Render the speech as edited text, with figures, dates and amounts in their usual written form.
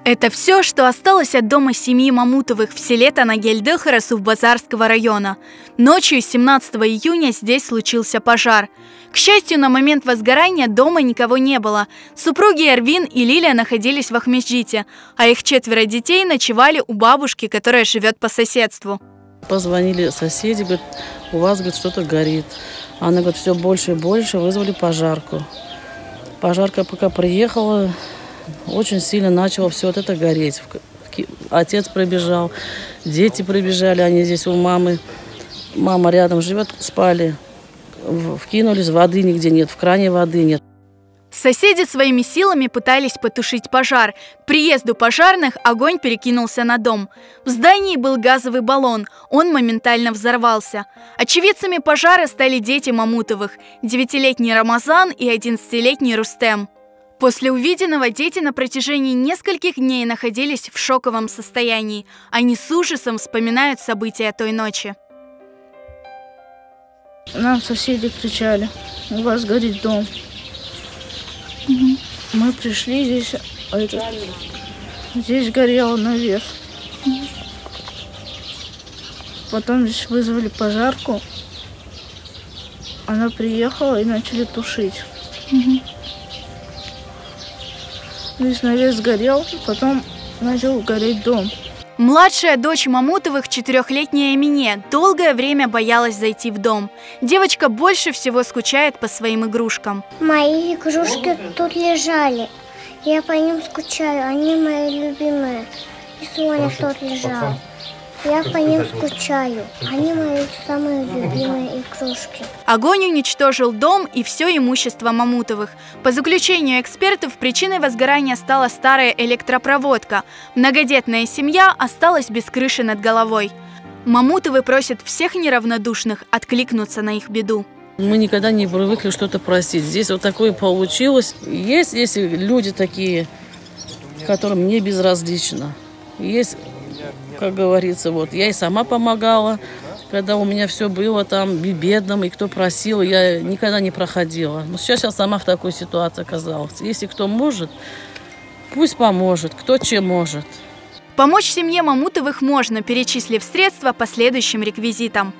Это все, что осталось от дома семьи Мамутовых в селе Танагельдыхара Сув-Базарского района. Ночью 17 июня здесь случился пожар. К счастью, на момент возгорания дома никого не было. Супруги Эрвин и Лилия находились в Ахмеджите, а их 4 детей ночевали у бабушки, которая живет по соседству. Позвонили соседи, говорят, у вас, говорит, что-то горит. Она говорит, все больше и больше, вызвали пожарку. Пожарка пока приехала, очень сильно начало все вот это гореть. Отец пробежал, дети пробежали, они здесь у мамы. Мама рядом живет, спали. Вкинулись, воды нигде нет, в кране воды нет. Соседи своими силами пытались потушить пожар. К приезду пожарных огонь перекинулся на дом. В здании был газовый баллон, он моментально взорвался. Очевидцами пожара стали дети Мамутовых – 9-летний Рамазан и 11-летний Рустем. После увиденного дети на протяжении нескольких дней находились в шоковом состоянии. Они с ужасом вспоминают события той ночи. Нам соседи кричали: у вас горит дом. Мы пришли, здесь горело наверх. Потом здесь вызвали пожарку. Она приехала и начали тушить. Здесь навес сгорел, потом начал гореть дом. Младшая дочь Мамутовых, 4-летняя Мине, долгое время боялась зайти в дом. Девочка больше всего скучает по своим игрушкам. Мои игрушки тут лежали. Я по ним скучаю, они мои любимые. И Соня тут лежал. Я по ним скучаю. Они мои самые любимые игрушки. Огонь уничтожил дом и все имущество Мамутовых. По заключению экспертов, причиной возгорания стала старая электропроводка. Многодетная семья осталась без крыши над головой. Мамутовы просят всех неравнодушных откликнуться на их беду. Мы никогда не привыкли что-то просить. Здесь вот такое получилось. Есть люди такие, которым не безразлично. Есть, как говорится, вот я и сама помогала, когда у меня все было там бедным, и кто просил, я никогда не проходила. Но сейчас я сама в такой ситуации оказалась. Если кто может, пусть поможет, кто чем может. Помочь семье Мамутовых можно, перечислив средства по следующим реквизитам.